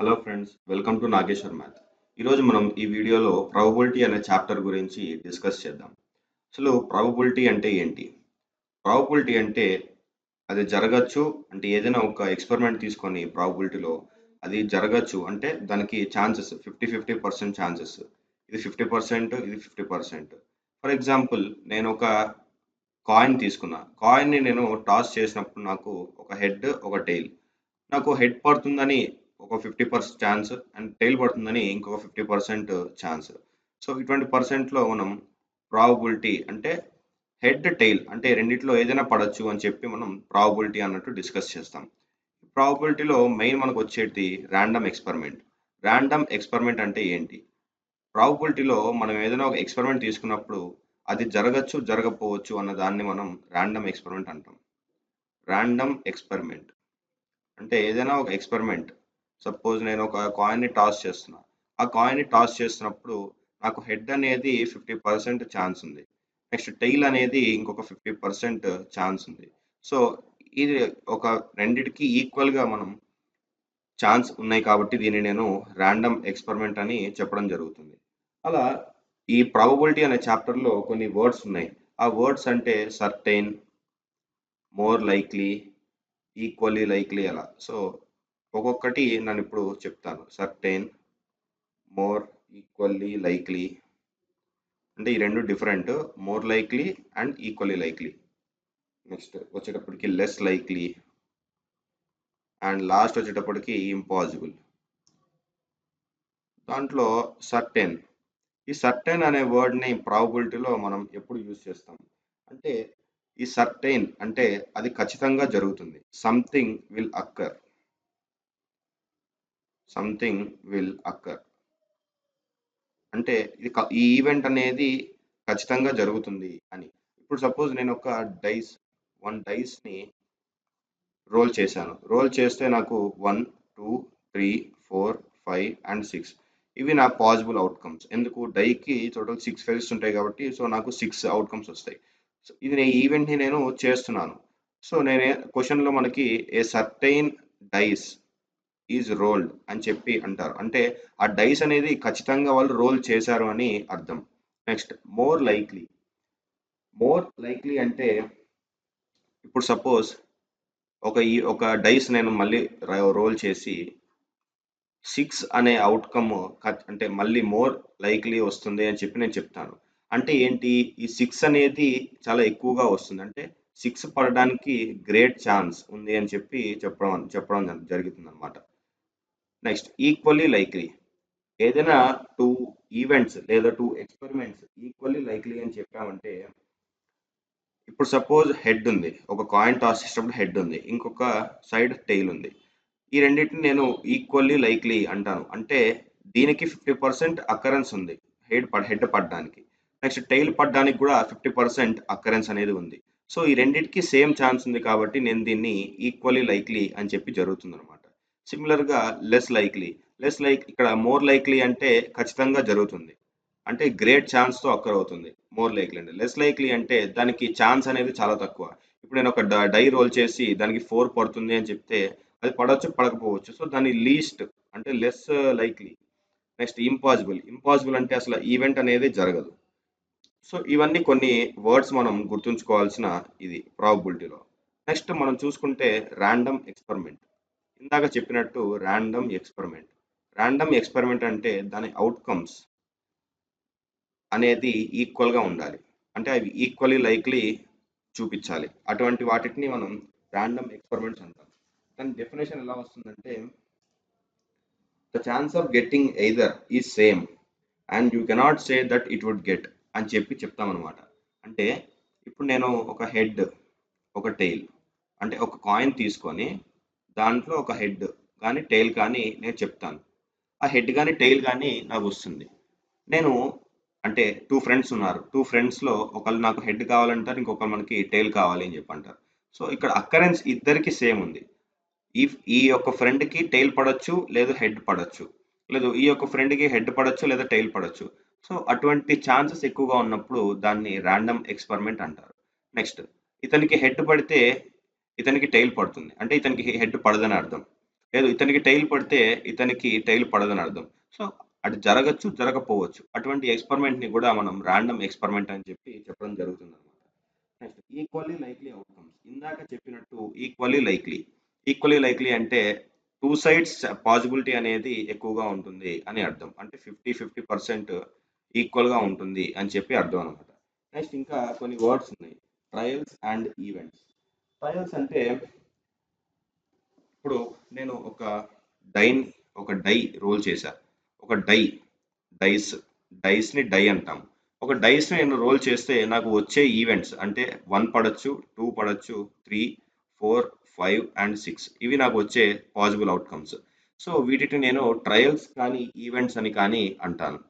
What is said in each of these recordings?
Hello friends, welcome to Nageshwar math. ఈరోజు మనం ఈ వీడియోలో ప్రాబబిలిటీ అనే చాప్టర్ గురించి డిస్కస్ చేద్దాం. అసలు ప్రాబబిలిటీ అంటే ఏంటి? ప్రాబబిలిటీ అంటే అది జరగచ్చు అంటే ఏదైనా ఒక ఎక్స్పెరిమెంట్ తీసుకొని ప్రాబబిలిటీలో అది జరగచ్చు అంటే దానికి ఛాన్సెస్ 50-50% ఛాన్సెస్. ఇది 50%, ఇది 50%. ఫర్ ఎగ్జాంపుల్ నేను ఒక కాయిన్ తీసుకున్నా. కాయిన్ని నేను టాస్ చేసినప్పుడు నాకు ఒక హెడ్, ఒక టెయిల్. నాకు హెడ్ పడుతుందని ఒక 50% ఛాన్స్ అండ్ టెయిల్ పడుతుందని ఇంకొక 50% ఛాన్స్. సో ఇటువంటి పర్సెంట్లో మనం ప్రాబబిలిటీ అంటే హెడ్ టెయిల్ అంటే రెండిట్లో ఏదైనా పడచ్చు అని చెప్పి మనం ప్రాబబిలిటీ అన్నట్టు డిస్కస్ చేస్తాం. ప్రాబబిలిటీలో మెయిన్ మనకు వచ్చేది ర్యాండమ్ ఎక్స్పెరిమెంట్. ర్యాండమ్ ఎక్స్పెరిమెంట్ అంటే ఏంటి? ప్రాబబిలిటీలో మనం ఏదైనా ఒక ఎక్స్పెరిమెంట్ తీసుకున్నప్పుడు అది జరగచ్చు, జరగకపోవచ్చు అన్న దాన్ని మనం ర్యాండమ్ ఎక్స్పెరిమెంట్ అంటాం. ర్యాండమ్ ఎక్స్పెరిమెంట్ అంటే ఏదైనా ఒక ఎక్స్పెరిమెంట్. సపోజ్ నేను ఒక కాయిన్ని టాస్ చేస్తున్నా. ఆ కాయిన్ని టాస్ చేస్తున్నప్పుడు నాకు హెడ్ అనేది 50% ఛాన్స్ ఉంది. నెక్స్ట్ టెయిల్ అనేది ఇంకొక 50% ఛాన్స్ ఉంది. సో ఇది ఒక రెండిటికి ఈక్వల్గా మనం ఛాన్స్ ఉన్నాయి కాబట్టి దీన్ని నేను ర్యాండమ్ ఎక్స్పెరిమెంట్ అని చెప్పడం జరుగుతుంది. అలా ఈ ప్రాబబిలిటీ అనే చాప్టర్లో కొన్ని వర్డ్స్ ఉన్నాయి. ఆ వర్డ్స్ అంటే certain, more likely, equally likely అలా. సో ఒక్కొక్కటి నేను ఇప్పుడు చెప్తాను. సర్టైన్, మోర్, ఈక్వల్లీ లైక్లీ అంటే ఈ రెండు different. More likely and equally likely. Next వచ్చేటప్పటికి లెస్ లైక్లీ అండ్ లాస్ట్ వచ్చేటప్పటికి ఇంపాసిబుల్. దాంట్లో సర్టెన్. ఈ సర్టెన్ అనే వర్డ్ని ప్రాబబిలిటీలో మనం ఎప్పుడు యూజ్ చేస్తాం అంటే ఈ సర్టెన్ అంటే అది ఖచ్చితంగా జరుగుతుంది. Something will అక్కర్. సంథింగ్ విల్ అక్కర్ అంటే ఇది ఈ ఈవెంట్ అనేది ఖచ్చితంగా జరుగుతుంది అని. ఇప్పుడు సపోజ్ నేను ఒక వన్ డైస్ని రోల్ చేశాను. రోల్ చేస్తే నాకు 1, 2, 3, 4, 5 అండ్ 6 ఇవి నా పాసిబుల్ అవుట్కమ్స్. ఎందుకు? డైకి టోటల్ 6 ఫేజెస్ ఉంటాయి కాబట్టి సో నాకు 6 అవుట్కమ్స్ వస్తాయి. సో ఇది ఈవెంట్ని నేను చేస్తున్నాను. సో నేను క్వశ్చన్లో మనకి a certain dice is rolled అని చెప్పి అంటారు. అంటే ఆ డైస్ అనేది ఖచ్చితంగా వాళ్ళు రోల్ చేశారు అని అర్థం. Next more likely. More likely అంటే ఇప్పుడు సపోజ్ ఒక డైస్ నేను మళ్ళీ రోల్ చేసి 6 అనే అవుట్కమ్ అంటే మళ్ళీ మోర్ లైక్లీ వస్తుంది అని చెప్పి నేను చెప్తాను. అంటే ఏంటి? ఈ 6 అనేది చాలా ఎక్కువగా వస్తుంది. అంటే 6 పడడానికి గ్రేట్ ఛాన్స్ ఉంది అని చెప్పి చెప్పడం జరుగుతుంది అనమాట. Next equally likely. ఏదైనా 2 ఈవెంట్స్ లేదా 2 ఎక్స్పెరిమెంట్స్ ఈక్వల్లీ లైక్లీ అని చెప్పామంటే ఇప్పుడు సపోజ్ హెడ్ ఉంది. ఒక కాయిన్ టాస్ చేసినప్పుడు హెడ్ ఉంది, ఇంకొక సైడ్ టెయిల్ ఉంది. ఈ రెండింటిని నేను ఈక్వల్లీ లైక్లీ అంటాను. అంటే దీనికి 50% అకరెన్స్ ఉంది హెడ్ పడడానికి. నెక్స్ట్ టెయిల్ పడడానికి కూడా 50% అకరెన్స్ అనేది ఉంది. సో ఈ రెండింటికి సేమ్ ఛాన్స్ ఉంది కాబట్టి నేను దీన్ని ఈక్వల్లీ లైక్లీ అని చెప్పి జరుగుతుంది అనమాట. సిమిలర్గా లెస్ లైక్లీ. ఇక్కడ మోర్ లైక్లీ అంటే ఖచ్చితంగా జరుగుతుంది. అంటే గ్రేట్ ఛాన్స్తో అక్కర్ అవుతుంది మోర్ లైక్లీ అంటే. లెస్ లైక్లీ అంటే దానికి ఛాన్స్ అనేది చాలా తక్కువ. ఇప్పుడు నేను ఒక డై రోల్ చేసి దానికి 4 పడుతుంది అని చెప్తే అది పడవచ్చు, పడకపోవచ్చు. సో దాన్ని లీస్ట్ అంటే లెస్ లైక్లీ. నెక్స్ట్ ఇంపాసిబుల్ అంటే అసలు ఈవెంట్ అనేది జరగదు. సో ఇవన్నీ కొన్ని వర్డ్స్ మనం గుర్తుంచుకోవాల్సిన ఇది ప్రాబబిలిటీలో. నెక్స్ట్ మనం చూసుకుంటే ర్యాండమ్ ఎక్స్పెరిమెంట్. ఇందాక చెప్పినట్టు ర్యాండమ్ ఎక్స్పెరిమెంట్ అంటే దాని అవుట్కమ్స్ అనేది ఈక్వల్గా ఉండాలి. అంటే అవి ఈక్వల్లీ లైక్లీ చూపించాలి. అటువంటి వాటిని మనం ర్యాండమ్ ఎక్స్పెరిమెంట్స్ అంటాం. దాని డెఫినేషన్ ఎలా వస్తుందంటే the chance of getting either is same and you cannot say that it would get అని చెప్పి చెప్తామన్నమాట. అంటే ఇప్పుడు నేను ఒక హెడ్, ఒక టెయిల్ అంటే ఒక కాయిన్ తీసుకొని దాంట్లో ఒక హెడ్ కానీ టెయిల్ కానీ నేను చెప్తాను. ఆ హెడ్ కానీ టెయిల్ కానీ నాకు వస్తుంది. నేను అంటే 2 ఫ్రెండ్స్ ఉన్నారు. 2 ఫ్రెండ్స్లో ఒకళ్ళు నాకు హెడ్ కావాలంటారు, ఇంకొకరు మనకి టెయిల్ కావాలి అని చెప్పి అంటారు. సో ఇక్కడ అక్కరెన్స్ ఇద్దరికి సేమ్ ఉంది. ఈ యొక్క ఫ్రెండ్కి టెయిల్ పడవచ్చు, లేదు హెడ్ పడవచ్చు, లేదు ఈ యొక్క ఫ్రెండ్కి హెడ్ పడవచ్చు లేదా టెయిల్ పడవచ్చు. సో అటువంటి ఛాన్సెస్ ఎక్కువగా ఉన్నప్పుడు దాన్ని ర్యాండమ్ ఎక్స్పెరిమెంట్ అంటారు. నెక్స్ట్ ఇతనికి హెడ్ పడితే ఇతనికి టెయిల్ పడుతుంది. అంటే ఇతనికి హెడ్ పడదని అర్థం. లేదు ఇతనికి టైల్ పడితే ఇతనికి టైల్ పడదని అర్థం. సో అది జరగచ్చు, జరగకపోవచ్చు. అటువంటి ఎక్స్‌పెరిమెంట్‌ని కూడా మనం రాండమ్ ఎక్స్‌పెరిమెంట్ అని చెప్పడం జరుగుతుందన్నమాట. Next equally likely outcomes. ఇందాక చెప్పినట్టు ఈక్వల్లీ లైక్లీ అంటే 2 సైడ్స్ పాసిబిలిటీ అనేది ఎక్కువగా ఉంటుంది అని అర్థం. అంటే 50% ఈక్వల్‌గా ఉంటుంది అని చెప్పి అర్థం అన్నమాట. నెక్స్ట్ ఇంకా కొన్ని వర్డ్స్ ఉన్నాయి. Trials and events. ట్రయల్స్ అంటే ఇప్పుడు నేను డైన్ ఒక డై రోల్ చేశా. ఒక డైస్ డైస్‌ని డై అంటాం. ఒక డైస్‌ని నేను రోల్ చేస్తే నాకు వచ్చే ఈవెంట్స్ అంటే 1 పడొచ్చు, 2 పడొచ్చు, 3, 4, 5 అండ్ 6 ఇవి నాకు వచ్చే పాసిబుల్ అవుట్‌కమ్స్. సో వీటిని నేను ట్రయల్స్ కానీ, ఈవెంట్స్ అని కానీ అంటాను.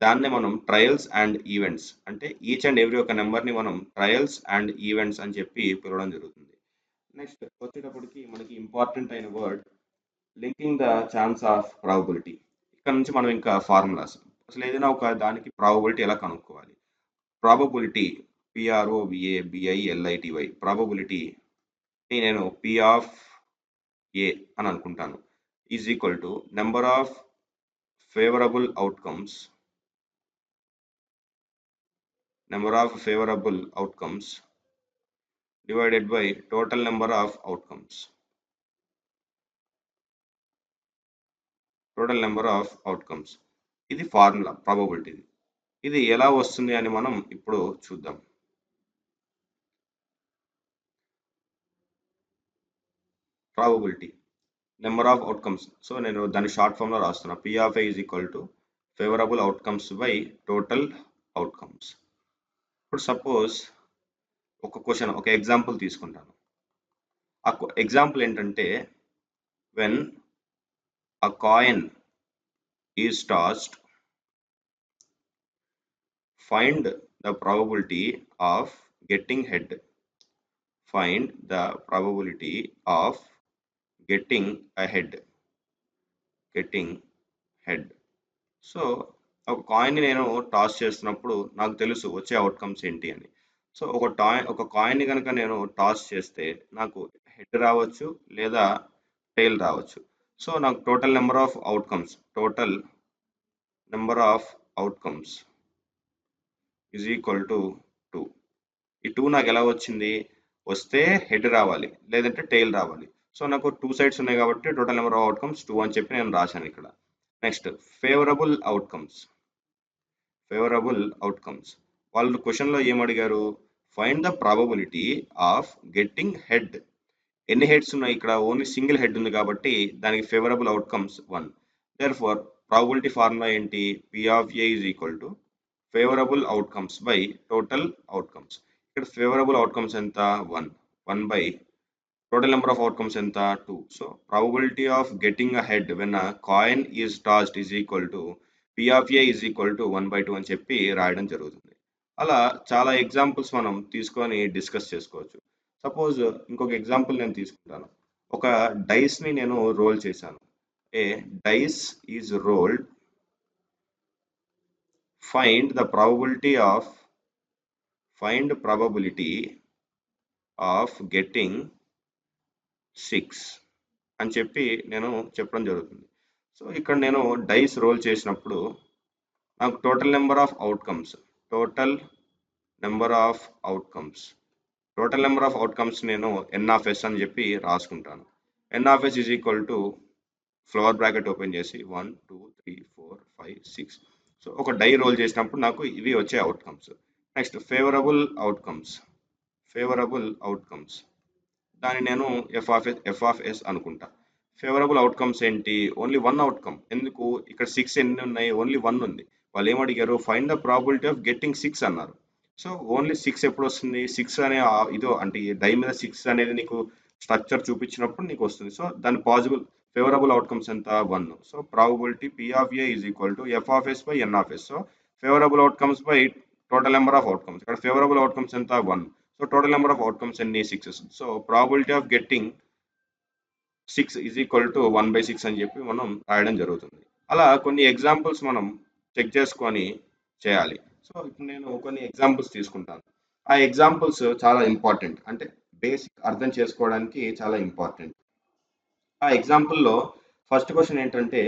దాన్నే మనం ట్రయల్స్ అండ్ ఈవెంట్స్ అంటే ఈచ్ అండ్ ఎవ్రీ ఒక నెంబర్‌ని మనం ట్రయల్స్ అండ్ ఈవెంట్స్ అని చెప్పి పిలవడం జరుగుతుంది. నెక్స్ట్ వచ్చేటప్పటికి మనకి ఇంపార్టెంట్ అయిన word linking the chance of probability. ఇక్కడ నుంచి మనం ఇంకా ఫార్ములాస్ అసలు ఏదైనా ఒక దానికి ప్రాబబిలిటీ ఎలా కనుక్కోవాలి. ప్రాబబిలిటీ PROBABILITY ప్రాబబిలిటీ నేను P ఆఫ్ ఏ అని అనుకుంటాను is equal to number of favourable outcomes divided by total number of outcomes. ఇది ఫార్ములా ప్రాబబిలిటీ. ఇది ఎలా వస్తుంది అని మనం ఇప్పుడు చూద్దాం. Probability number of outcomes. So నేను దాని షార్ట్ ఫామ్లో రాస్తున్నా. P of A is equal to favourable outcomes by total outcomes. ఇప్పుడు సపోజ్ ఒక ఎగ్జాంపుల్ తీసుకుంటాను. ఆ ఎగ్జాంపుల్ ఏంటంటే when a coin is tossed find the probability of getting head. Find the probability of getting head. So ఒక కాయిన్ని నేను toss చేస్తున్నప్పుడు నాకు తెలుసు వచ్చే అవుట్కమ్స్ ఏంటి అని. సో ఒక కాయిన్ని కనుక నేను టాస్ చేస్తే నాకు హెడ్ రావచ్చు లేదా టెయిల్ రావచ్చు. సో నాకు total number of outcomes is equal to 2. ఈ 2 నాకు ఎలా వచ్చింది? వస్తే హెడ్ రావాలి లేదంటే టెయిల్ రావాలి. సో నాకు 2 సైడ్స్ ఉన్నాయి కాబట్టి టోటల్ నెంబర్ ఆఫ్ అవుట్కమ్స్ 2 అని చెప్పి నేను రాశాను ఇక్కడ. Next favourable outcomes. వాళ్ళు క్వశ్చన్లో ఏమడిగారు? Find the probability of getting head. ఎన్ని హెడ్స్ ఉన్నాయి? ఇక్కడ ఓన్లీ సింగిల్ హెడ్ ఉంది కాబట్టి దానికి favourable outcomes 1. Therefore probability formula ఏంటి? P of A is equal to favourable outcomes by total outcomes. ఇక్కడ ఫేవరబుల్ అవుట్కమ్స్ ఎంత? 1 by total number of outcomes ఎంత? 2. So probability of getting a head when a coin is tossed is equal to P of A is equal to 1/2 అని చెప్పి రాయడం జరుగుతుంది. అలా చాలా examples మనం తీసుకొని డిస్కస్ చేసుకోవచ్చు. సపోజ్ ఇంకొక ఎగ్జాంపుల్ నేను తీసుకుంటాను. ఒక డైస్ని నేను రోల్ చేశాను. A dice is rolled. Find probability of getting 6 అని చెప్పి నేను చెప్పడం జరుగుతుంది. సో ఇక్కడ నేను డైస్ రోల్ చేసినప్పుడు నాకు టోటల్ నెంబర్ ఆఫ్ అవుట్కమ్స్ నేను N ఆఫ్ S అని చెప్పి రాసుకుంటాను. N of S is equal to flower bracket open చేసి 1, 2, 3, 4, 5, 6. సో ఒక డై రోల్ చేసినప్పుడు నాకు ఇవి వచ్చే అవుట్కమ్స్. నెక్స్ట్ ఫేవరబుల్ అవుట్కమ్స్ దాన్ని నేను ఎఫ్ ఆఫ్ ఎస్ అనుకుంటా. ఫేవరబుల్ అవుట్కమ్స్ ఏంటి? Only 1 outcome. ఎందుకు? ఇక్కడ 6 ఎన్ని ఉన్నాయి? ఓన్లీ 1 ఉంది. వాళ్ళు ఏమడిగారు? Find the probability of getting 6 అన్నారు. సో ఓన్లీ 6 ఎప్పుడు వస్తుంది? 6 అనే ఇదో అంటే ఈ డై మీద 6 అనేది నీకు స్ట్రక్చర్ చూపించినప్పుడు నీకు వస్తుంది. సో దాని ఫేవరబుల్ అవుట్కమ్స్ ఎంత? 1. So probability P of A is equal to F of S by N of S. So favourable outcomes by total number of outcomes. ఇక్కడ ఫేవరబుల్ అవుట్కమ్స్ ఎంత? 1. So total number of outcomes ఎన్ని? 6. So probability of getting 6 is equal to 1/6 అని చెప్పి మనం రాయడం జరుగుతుంది. అలా కొన్ని ఎగ్జాంపుల్స్ మనం చెక్ చేసుకొని చేయాలి. సో ఇప్పుడు నేను కొన్ని ఎగ్జాంపుల్స్ తీసుకుంటాను. ఆ ఎగ్జాంపుల్స్ చాలా ఇంపార్టెంట్. అంటే బేసిక్ అర్థం చేసుకోవడానికి చాలా ఇంపార్టెంట్. ఆ ఎగ్జాంపుల్‌లో ఫస్ట్ క్వెషన్ ఏంటంటే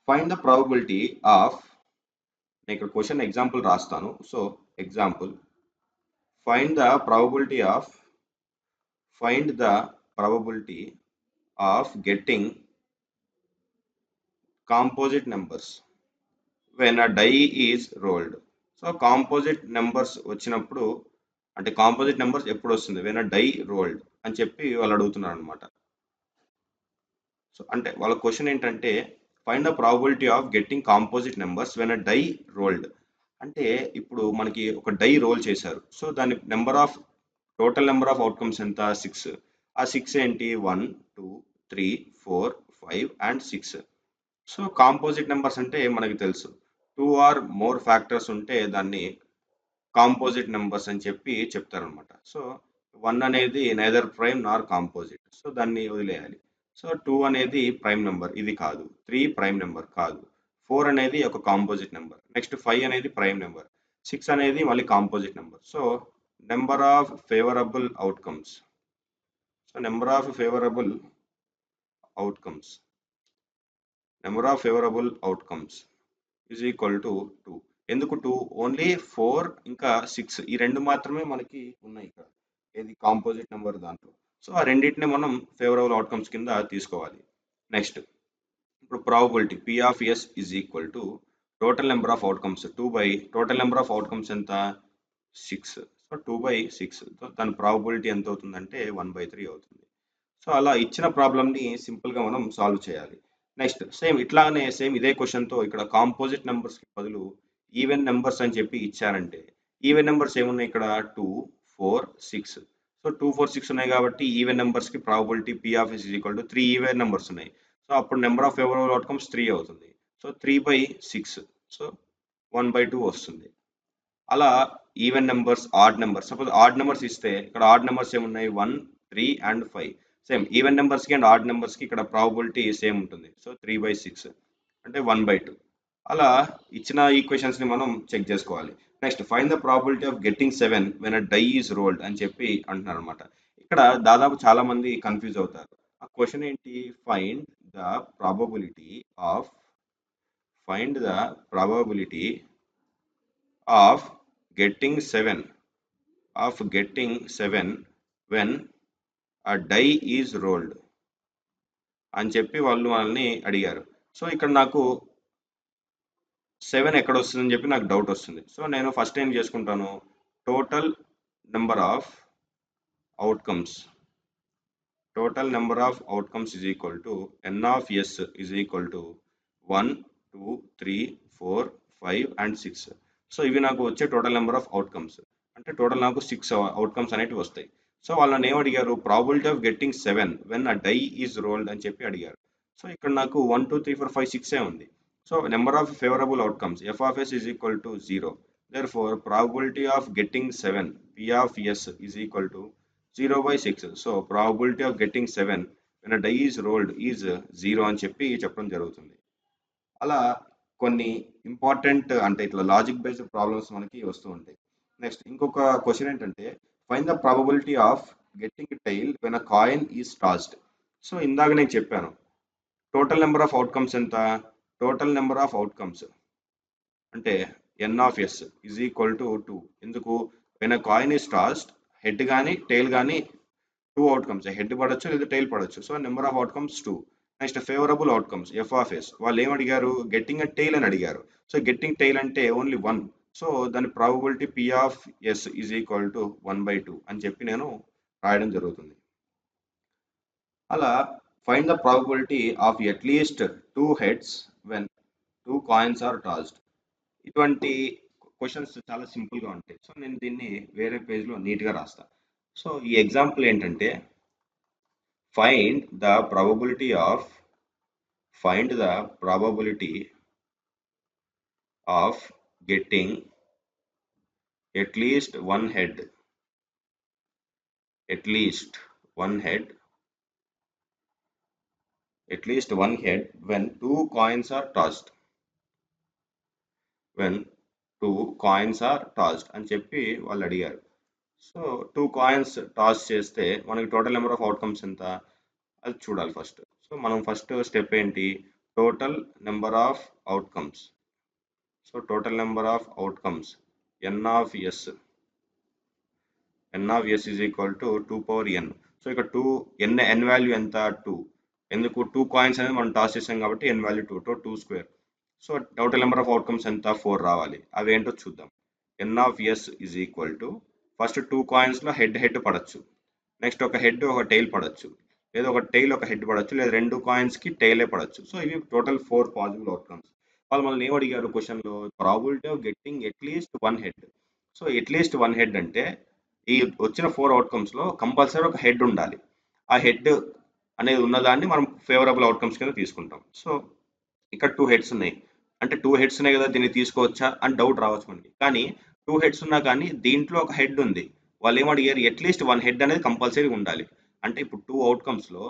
ఫైండ్ ద ప్రాబబిలిటీ ఆఫ్, నేను ఇక్కడ క్వెషన్ ఎగ్జాంపుల్ రాస్తాను. So example find the probability of find the probability of getting composite numbers when a die is rolled. So composite numbers వచ్చినప్పుడు, అంటే కాంపోజిట్ నెంబర్స్ ఎప్పుడు వస్తుంది, when a die rolled అని చెప్పి వాళ్ళు అడుగుతున్నారు అనమాట. సో అంటే వాళ్ళ క్వశ్చన్ ఏంటంటే find the probability of getting composite numbers when a die rolled. అంటే ఇప్పుడు మనకి ఒక డై రోల్ చేశారు. సో దాని టోటల్ నెంబర్ ఆఫ్ అవుట్కమ్స్ ఎంత, 6. ఆ 6 ఏంటి, 1 2 3 4 5 అండ్ 6. సో కాంపోజిట్ నెంబర్స్ అంటే మనకి తెలుసు, 2 ఆర్ మోర్ ఫ్యాక్టర్స్ ఉంటే దాన్ని కాంపోజిట్ నెంబర్స్ అని చెప్పి చెప్తారనమాట. సో 1 అనేది నైదర్ ప్రైమ్ నార్ కాంపోజిట్, సో దాన్ని వదిలేయాలి. సో 2 అనేది ప్రైమ్ నెంబర్, ఇది కాదు. 3 ప్రైమ్ నెంబర్ కాదు. 4 అనేది ఒక కాంపోజిట్ నెంబర్. నెక్స్ట్ 5 అనేది ప్రైమ్ నెంబర్. 6 అనేది మళ్ళీ composite number. So number of favourable outcomes, so number of favourable outcomes number of favourable outcomes is equal to 2. ఎందుకు 2? ఓన్లీ 4 ఇంకా 6 ఈ రెండు మాత్రమే మనకి ఉన్నాయి ఇక్కడ, ఏది కాంపోజిట్ నెంబర్ దాంట్లో. సో ఆ రెండింటిని మనం ఫేవరబుల్ అవుట్కమ్స్ కింద తీసుకోవాలి. నెక్స్ట్ ఇప్పుడు probability P of S is equal to total number of outcomes 2 by total number of outcomes ఎంత, 6. సో 2 బై 6, దాని ప్రాబబిలిటీ ఎంత అవుతుందంటే 1/3 అవుతుంది. సో అలా ఇచ్చిన ప్రాబ్లమ్ని సింపుల్గా మనం సాల్వ్ చేయాలి. నెక్స్ట్ సేమ్ ఇదే క్వశ్చన్తో ఇక్కడ కాంపోజిట్ నెంబర్స్కి బదులు ఈవెన్ నెంబర్స్ అని చెప్పి ఇచ్చారంటే, ఈవెన్ నెంబర్స్ ఏమున్నాయి ఇక్కడ, 2 4 6. సో 2 4 6 ఉన్నాయి కాబట్టి ఈవెన్ నెంబర్స్కి probability P of S is equal to 3 even numbers ఉన్నాయి. సో అప్పుడు నెంబర్ ఆఫ్ ఫేవరబుల్ అవుట్కమ్స్ 3 అవుతుంది. సో 3/6, సో 1/2 వస్తుంది. అలా even numbers, odd numbers, suppose odd numbers ఇస్తే ఇక్కడ ఆడ్ నెంబర్స్ ఏమున్నాయి, 1 3 అండ్ 5. సేమ్ ఈవెన్ నెంబర్స్కి అండ్ ఆడ్ నెంబర్స్కి ఇక్కడ ప్రాబబిలిటీ సేమ్ ఉంటుంది. సో 3/6 అంటే 1/2. అలా ఇచ్చిన ఈక్వేషన్స్ని మనం చెక్ చేసుకోవాలి. Next find the probability of getting 7 when a die is rolled అని చెప్పి అంటున్నారు అనమాట. ఇక్కడ దాదాపు చాలా మంది కన్ఫ్యూజ్ అవుతారు. ఆ క్వశ్చన్ ఏంటి, the probability of find the probability of getting 7 when a die is rolled అని చెప్పి వాళ్ళు మనల్ని అడిగారు. సో ఇక్కడ నాకు 7 ఎక్కడ వస్తుందని చెప్పి నాకు డౌట్ వస్తుంది. సో నేను ఫస్ట్ ఏం చేసుకుంటాను, total number of outcomes is equal to n of s is equal to 1 2 3 4 5 and 6. So ఇవి నాకు వచ్చే టోటల్ నెంబర్ ఆఫ్ అవుట్కమ్స్, అంటే టోటల్ నాకు 6 అవుట్కమ్స్ అనేవి వస్తాయి. సో వాళ్ళని ఏం అడిగారు, probability of getting 7 when a die is rolled అని చెప్పి అడిగారు. సో ఇక్కడ నాకు 1 2 3 4 5 6 ఉంది. So number of favourable outcomes F of S is equal to 0. Therefore probability of getting 7 p of s is equal to 0/6. So probability of getting 7 when a die is rolled is 0 అని చెప్పి చెప్పడం జరుగుతుంది. అలా కొన్ని important, అంటే ఇట్లా logic based problems మనకి వస్తూ ఉంటాయి. నెక్స్ట్ ఇంకొక క్వశ్చన్ ఏంటంటే find the probability of getting tail when a coin is tossed. So ఇందాక నేను చెప్పాను టోటల్ నెంబర్ ఆఫ్ అవుట్కమ్స్ ఎంత, టోటల్ నెంబర్ ఆఫ్ అవుట్కమ్స్ అంటే n of s is equal to 2. ఎందుకు, when a coin is tossed head కానీ tail కానీ 2 outcomes, head పడవచ్చు లేదా టైల్ పడవచ్చు. So number of outcomes 2. Next favourable outcomes F of S, వాళ్ళు ఏం అడిగారు, గెట్టింగ్ అ టైల్ అని అడిగారు. సో గెట్టింగ్ టైల్ అంటే ఓన్లీ 1. సో దాని probability P of S is equal to 1/2 అని చెప్పి నేను రాయడం జరుగుతుంది. అలా find the probability of at least 2 heads when 2 coins are tossed. ఇటువంటి క్వశ్చన్స్ చాలా సింపుల్గా ఉంటాయి. సో నేను దీన్ని వేరే పేజ్లో నీట్గా రాస్తాను. సో ఈ ఎగ్జాంపుల్ ఏంటంటే find the probability of getting at least one head when 2 coins are tossed అని చెప్పి వాళ్ళు అడిగారు. సో 2 కాయిన్స్ టాస్ చేస్తే మనకి టోటల్ నెంబర్ ఆఫ్ అవుట్కమ్స్ ఎంత, అది చూడాలి ఫస్ట్. సో మనం ఫస్ట్ స్టెప్ ఏంటి, total number of outcomes. So total number of outcomes n of s is equal to 2 power n. So ఇక్కడ 2 n వాల్యూ ఎంత 2, ఎందుకు 2 కాయిన్స్ అనేది మనం టాస్ చేసాం కాబట్టి n value 2 square. So total number of outcomes ఎంత 4 రావాలి. అవి ఏంటో చూద్దాం. n of s is equal to first 2 కాయిన్స్లో హెడ్ పడచ్చు, నెక్స్ట్ ఒక హెడ్ ఒక టైల్ పడచ్చు, లేదా ఒక టైల్ ఒక హెడ్ పడచ్చు, లేదా 2 కాయిన్స్కి టైలే పడచ్చు. సో ఇవి టోటల్ 4 పాసిబుల్ అవుట్కమ్స్. వాళ్ళు మనల్ని ఏం అడిగారు క్వశ్చన్లో, probability of getting at least 1 head. So at least 1 head అంటే ఈ వచ్చిన 4 అవుట్కమ్స్లో కంపల్సరీ ఒక హెడ్ ఉండాలి. ఆ హెడ్ అనేది ఉన్నదాన్ని మనం ఫేవరబుల్ అవుట్కమ్స్ కింద తీసుకుంటాం. సో ఇక్కడ 2 హెడ్స్ ఉన్నాయి, అంటే 2 హెడ్స్ ఉన్నాయి కదా దీన్ని తీసుకోవచ్చా అని డౌట్ రావచ్చు మనకి. కానీ 2 హెడ్స్ ఉన్నా కానీ దీంట్లో ఒక హెడ్ ఉంది. వాళ్ళు ఏమడిగారు, అట్లీస్ట్ 1 హెడ్ అనేది కంపల్సరీ ఉండాలి. అంటే ఇప్పుడు 2 అవుట్కమ్స్లో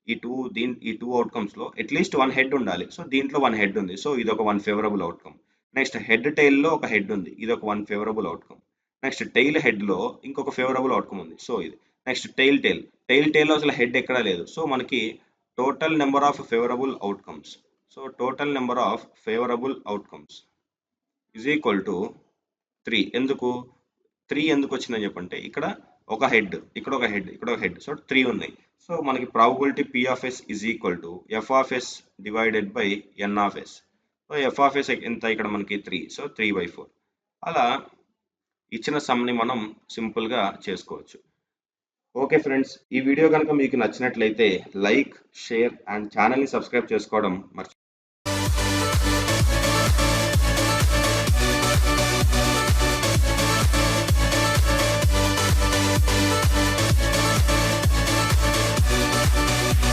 ఈ 2 అవుట్కమ్స్లో అట్లీస్ట్ 1 హెడ్ ఉండాలి. సో దీంట్లో 1 హెడ్ ఉంది. సో ఇది ఒక 1 ఫేవరబుల్ అవుట్కమ్. నెక్స్ట్ హెడ్ టైల్లో ఒక హెడ్ ఉంది, ఇది ఒక 1 ఫేవరబుల్ అవుట్కమ్. నెక్స్ట్ టైల్ హెడ్లో ఇంకొక ఫేవరబుల్ అవుట్కమ్ ఉంది. సో ఇది నెక్స్ట్ టైల్లో అసలు హెడ్ ఎక్కడా లేదు. సో మనకి total number of favourable outcomes, so total number of favourable outcomes is equal to 3. ఎందుకు 3 ఎందుకు వచ్చిందని చెప్పంటే ఇక్కడ ఒక హెడ్, ఇక్కడ ఒక హెడ్, ఇక్కడ ఒక హెడ్, సో 3 ఉన్నాయి. సో మనకి probability P of S is equal to F of S divided by N of S. So F of S ఎంత ఇక్కడ మనకి 3, సో 3/4. అలా ఇచ్చిన సమ్ని మనం సింపుల్గా చేసుకోవచ్చు. ఓకే ఫ్రెండ్స్, ఈ వీడియో కనుక మీకు నచ్చినట్లయితే లైక్, షేర్ అండ్ ఛానల్ని సబ్స్క్రైబ్ చేసుకోవడం మర్చిపోకండి.